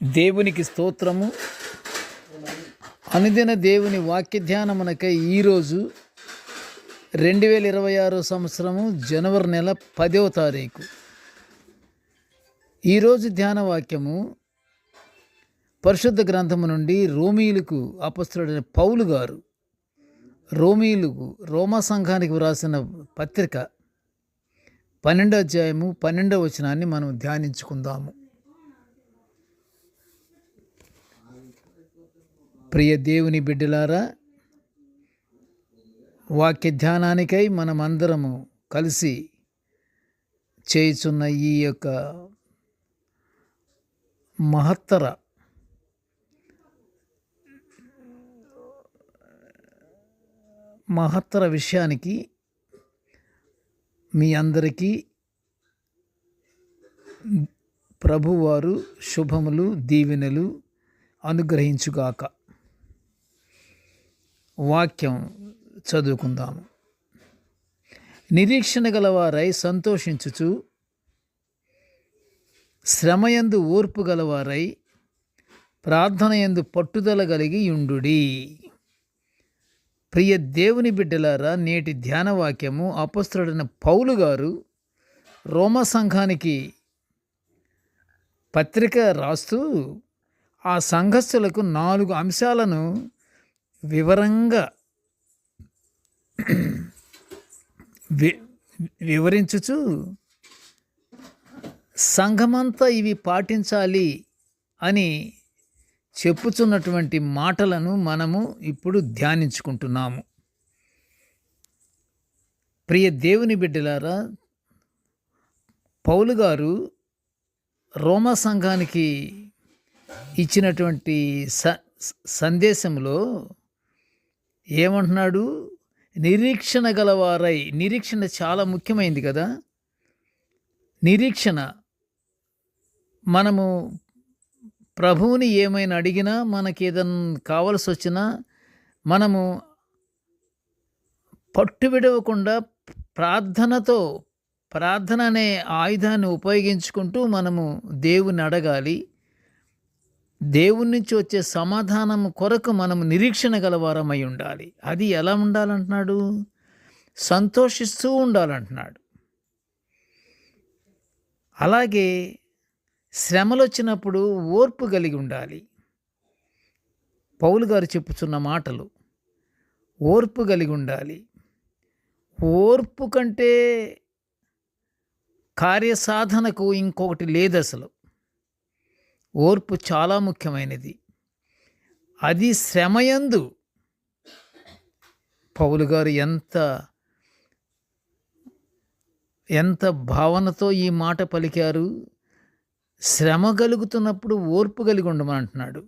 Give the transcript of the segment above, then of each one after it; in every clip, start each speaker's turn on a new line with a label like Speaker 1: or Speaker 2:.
Speaker 1: దేవునికి స్తోత్రము. అనుదిన దేవుని వాక్య ధ్యానమునకై ఈరోజు 2026 సంవత్సరము జనవరి నెల 10వ తారీఖు. ఈరోజు ధ్యాన వాక్యము పరిశుద్ధ గ్రంథము నుండి రోమీయులకు అపొస్తలుడైన పౌలు గారు రోమా సంఘానికి వ్రాసిన పత్రిక 12వ అధ్యాయము 12వ వచనాన్ని మనం ధ్యానించుకుందాము. ప్రియ దేవుని బిడ్డలారా, వాక్య ధ్యానానికై మనమందరము కలిసి చేయుచున్న ఈ యొక్క మహత్తర విషయానికి మీ అందరికీ ప్రభువారు శుభములు దీవెనలు అనుగ్రహించుగాక. వాక్యం చదువుకుందాము. నిరీక్షణ గలవారై సంతోషించుచు, శ్రమయందు ఓర్పు గలవారై, ప్రార్థనయందు పట్టుదల కలిగి యుండుడి. ప్రియ దేవుని బిడ్డలారా, నేటి ధ్యాన వాక్యము అపొస్తలుడైన పౌలు గారు రోమా సంఘానికి పత్రిక రాస్తూ ఆ సంఘస్థులకు 4 అంశాలను వివరంగా వివరించుచు సంఘమంతా ఇవి పాటించాలి అని చెప్పుచున్నటువంటి మాటలను మనము ఇప్పుడు ధ్యానించుకుంటున్నాము. ప్రియ దేవుని బిడ్డలారా, పౌలు గారు రోమా సంఘానికి ఇచ్చినటువంటి సందేశంలో ఏమంటున్నాడు? నిరీక్షణ గలవారై. నిరీక్షణ చాలా ముఖ్యమైనది కదా. నిరీక్షణ, మనము ప్రభువుని ఏమైనా అడిగినా, మనకి ఏదైనా కావలసి వచ్చినా, మనము పట్టు విడవకుండా ప్రార్థన అనే ఆయుధాన్ని ఉపయోగించుకుంటూ మనము దేవుని అడగాలి. దేవుని నుంచి వచ్చే సమాధానం కొరకు మనము నిరీక్షణ గలవారమై ఉండాలి. అది ఎలా ఉండాలంటున్నాడు? సంతోషిస్తూ ఉండాలంటున్నాడు. అలాగే శ్రమలు వచ్చినప్పుడు ఓర్పు కలిగి ఉండాలి. పౌలు గారు చెప్పుచున్న మాటలు, ఓర్పు కలిగి ఉండాలి. ఓర్పు కంటే కార్యసాధనకు ఇంకొకటి లేదు అసలు. ఓర్పు చాలా ముఖ్యమైనది. అది శ్రమయందు. పౌలు గారు ఎంత భావనతో ఈ మాట పలికారు. శ్రమ కలుగుతున్నప్పుడు ఓర్పు కలిగి ఉండమంటున్నాడు.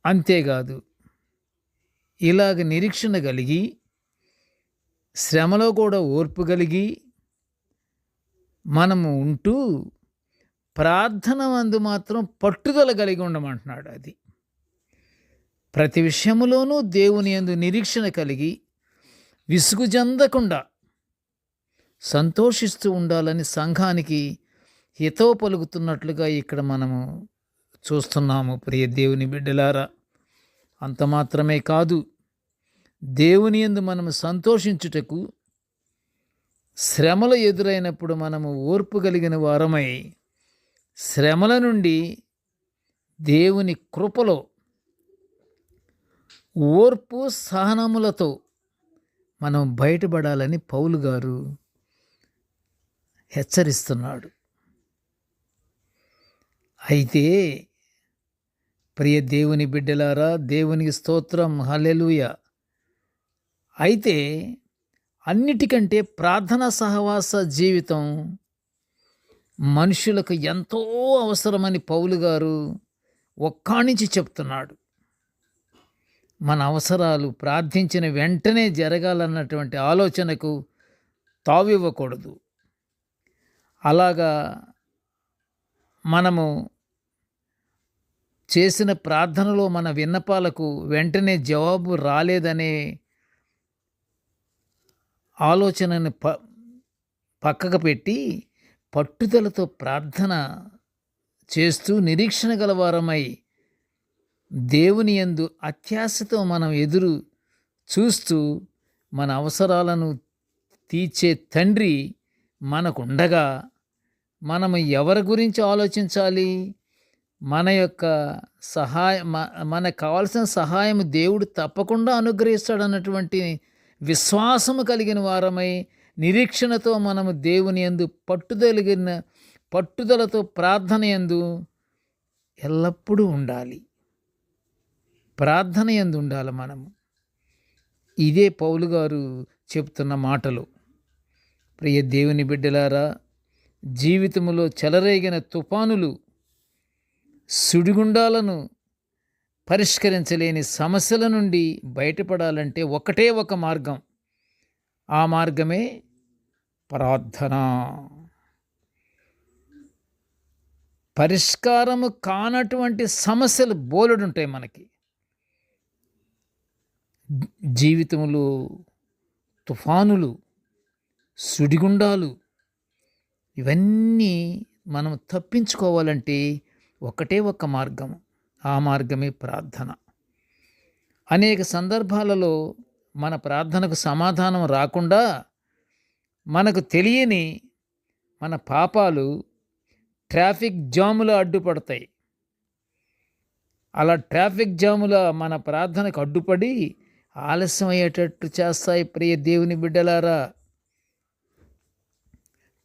Speaker 1: అంతేకాదు, ఇలాగ నిరీక్షణ కలిగి, శ్రమలో కూడా ఓర్పు కలిగి మనము ఉంటూ ప్రార్థన అందు మాత్రం పట్టుదల కలిగి ఉండమంటున్నాడు. అది ప్రతి విషయములోనూ దేవుని యందు నిరీక్షణ కలిగి విసుగు చెందకుండా సంతోషిస్తూ ఉండాలని సంఘానికి హితవు పలుకుతున్నట్లుగా ఇక్కడ మనము చూస్తున్నాము. ప్రియ దేవుని బిడ్డలారా, అంత మాత్రమే కాదు, దేవుని యందు మనము సంతోషించుటకు శ్రమలు ఎదురైనప్పుడు మనము ఓర్పు కలిగిన వారమై, శ్రమల నుండి దేవుని కృపలో ఓర్పు సహనములతో మనం బయటపడాలని పౌలు గారు హెచ్చరిస్తున్నాడు. అయితే ప్రియ దేవుని బిడ్డలారా, దేవునికి స్తోత్రం, హల్లెలూయా. అయితే అన్నిటికంటే ప్రార్థనా సహవాస జీవితం మనుషులకు ఎంతో అవసరమని పౌలు గారు ఒక్కాణించి చెప్తున్నాడు. మన అవసరాలు ప్రార్థించిన వెంటనే జరగాలన్నటువంటి ఆలోచనకు తావివ్వకూడదు. అలాగా మనము చేసిన ప్రార్థనలో మన విన్నపాలకు వెంటనే జవాబు రాలేదనే ఆలోచనని పక్కకు పెట్టి పట్టుదలతో ప్రార్థన చేస్తూ నిరీక్షణ గలవారమై దేవుని యందు అత్యాశతో మనం ఎదురు చూస్తూ మన అవసరాలను తీర్చే తండ్రి మనకుండగా మనము ఎవరి గురించి ఆలోచించాలి? మన యొక్క మనకు కావాల్సిన సహాయం దేవుడు తప్పకుండా అనుగ్రహిస్తాడన్నటువంటి విశ్వాసము కలిగిన వారమై నిరీక్షణతో మనము దేవుని యందు పట్టుదలతో ప్రార్థన యందు ఎల్లప్పుడూ ఉండాలి. ప్రార్థన యందు ఉండాలి మనము. ఇదే పౌలు గారు చెప్తున్న మాటలు. ప్రియ దేవుని బిడ్డలారా, జీవితంలో చెలరేగిన తుఫానులు, సుడిగుండాలను, పరిష్కరించలేని సమస్యల నుండి బయటపడాలంటే ఒకటే ఒక మార్గం. ఆ మార్గమే ప్రార్థన. పరిష్కారము కానటువంటి సమస్యలు బోలెడుంటాయి మనకి. జీవితంలో తుఫానులు, సుడిగుండాలు, ఇవన్నీ మనం తప్పించుకోవాలంటే ఒకటే ఒక మార్గం. ఆ మార్గమే ప్రార్థన. అనేక సందర్భాలలో మన ప్రార్థనకు సమాధానం రాకుండా మనకు తెలియని మన పాపాలు ట్రాఫిక్ జాములు అడ్డుపడతాయి. అలా ట్రాఫిక్ జాముల మన ప్రార్థనకు అడ్డుపడి ఆలస్యం అయ్యేటట్టు చేస్తాయి. ప్రియ దేవుని బిడ్డలారా,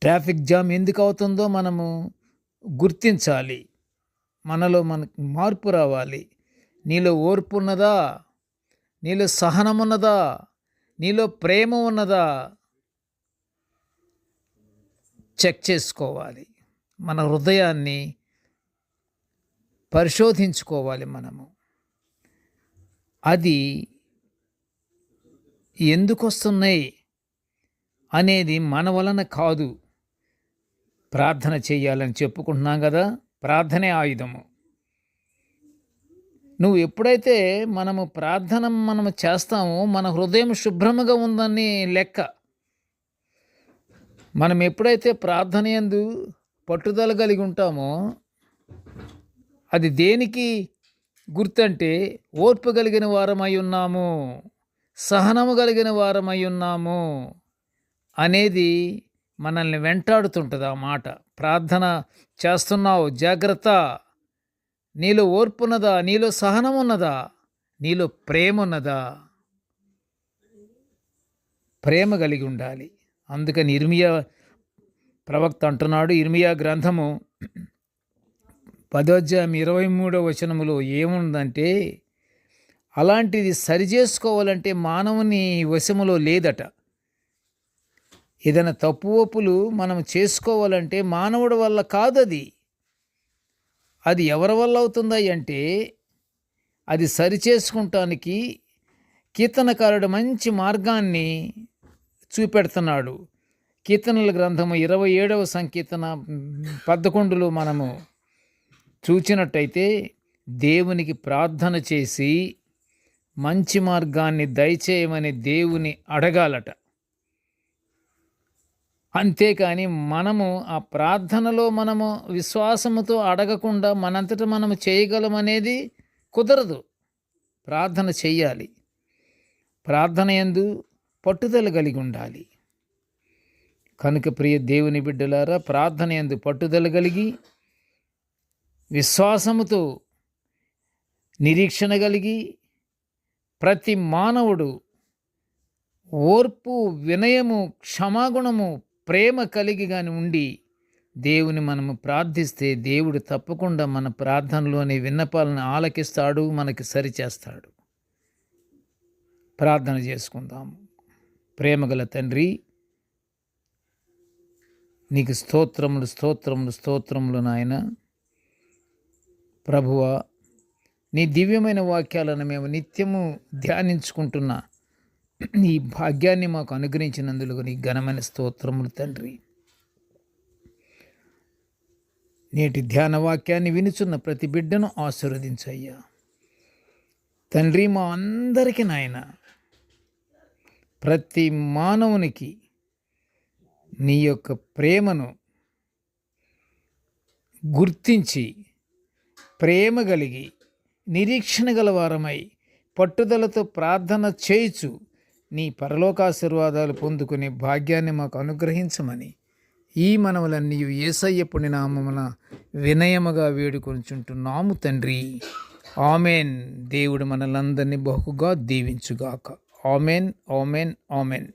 Speaker 1: ట్రాఫిక్ జామ్ ఎందుకు అవుతుందో మనము గుర్తించాలి. మనలో మనకు మార్పు రావాలి. నీలో ఓర్పు ఉన్నదా? నీలో సహనం ఉన్నదా? నీలో ప్రేమ ఉన్నదా? చెక్ చేసుకోవాలి. మన హృదయాన్ని పరిశోధించుకోవాలి మనము. అది ఎందుకు వస్తున్నాయి అనేది మన వలన కాదు. ప్రార్థన చేయాలని చెప్పుకుంటున్నాం కదా, ప్రార్థనే ఆయుధము. నువ్వు ఎప్పుడైతే మనము చేస్తామో మన హృదయం శుభ్రముగా ఉందని లెక్క. మనం ఎప్పుడైతే ప్రార్థన యందు పట్టుదల కలిగి ఉంటామో అది దేనికి గుర్తంటే ఓర్పు కలిగిన వారమై ఉన్నాము, సహనము కలిగిన వారమై ఉన్నాము అనేది మనల్ని వెంటాడుతుంటుంది. ఆ మాట, ప్రార్థన చేస్తున్నావు జాగ్రత్త, నీలో ఓర్పు ఉన్నదా? నీలో సహనం ఉన్నదా? నీలో ప్రేమ ఉన్నదా? ప్రేమ కలిగి ఉండాలి. అందుకని ఇర్మియా ప్రవక్త అంటున్నాడు, ఇర్మియా గ్రంథము 10:23 ఏముందంటే, అలాంటిది సరిచేసుకోవాలంటే మానవుని వశములో లేదట. ఏదైనా తప్పు ఒప్పులు మనం చేసుకోవాలంటే మానవుడి వల్ల కాదు. అది ఎవరి వల్ల అవుతుందా అంటే, అది సరిచేసుకుంటానికి కీర్తనకారుడు మంచి మార్గాన్ని చూపెడుతున్నాడు. కీర్తనల గ్రంథము 27వ సంకీర్తన 11లో మనము చూచినట్టయితే, దేవునికి ప్రార్థన చేసి మంచి మార్గాన్ని దయచేయమని దేవుని అడగాలట. అంతేకాని మనము ఆ ప్రార్థనలో మనము విశ్వాసముతో అడగకుండా మనంతట మనము చేయగలమనేది కుదరదు. ప్రార్థన చెయ్యాలి. ప్రార్థన యందు పట్టుదల కలిగి ఉండాలి. కనుక ప్రియ దేవుని బిడ్డలారా, ప్రార్థన యందు పట్టుదల కలిగి, విశ్వాసముతో, నిరీక్షణ కలిగి, ప్రతి మానవుడు ఓర్పు, వినయము, క్షమాగుణము, ప్రేమ కలిగి గాని ఉండి దేవుని మనము ప్రార్థిస్తే దేవుడు తప్పకుండా మన ప్రార్థనలోని విన్నపాలను ఆలకిస్తాడు, మనకి సరిచేస్తాడు. ప్రార్థన చేసుకుందాము. ప్రేమగల తండ్రి, నీకు స్తోత్రములు స్తోత్రములు స్తోత్రములు నాయన. ప్రభువా, నీ దివ్యమైన వాక్యాలను మేము నిత్యము ధ్యానించుకుంటున్న ఈ భాగ్యాన్ని మాకు అనుగ్రహించినందుకు నీ ఘనమైన స్తోత్రములు తండ్రి. నేటి ధ్యాన వాక్యాన్ని వినుచున్న ప్రతి బిడ్డను ఆశీర్వదించయ్యా తండ్రి. మా అందరికీ నాయన, ప్రతి మానవునికి నీ యొక్క ప్రేమను గుర్తించి ప్రేమ కలిగి నిరీక్షణ గలవారమై పట్టుదలతో ప్రార్థన చేయుచు నీ పరలోకాశీర్వాదాలు పొందుకునే భాగ్యాన్ని మాకు అనుగ్రహించమని ఈ మనవులన్నీ యేసయ్య పుణ్య నామమున వినయముగా వేడుకొనుచుంటున్నాము తండ్రి. ఆమెన్. దేవుడు మనలందరినీ బహుగా దీవించుగాక. Amen, amen, amen.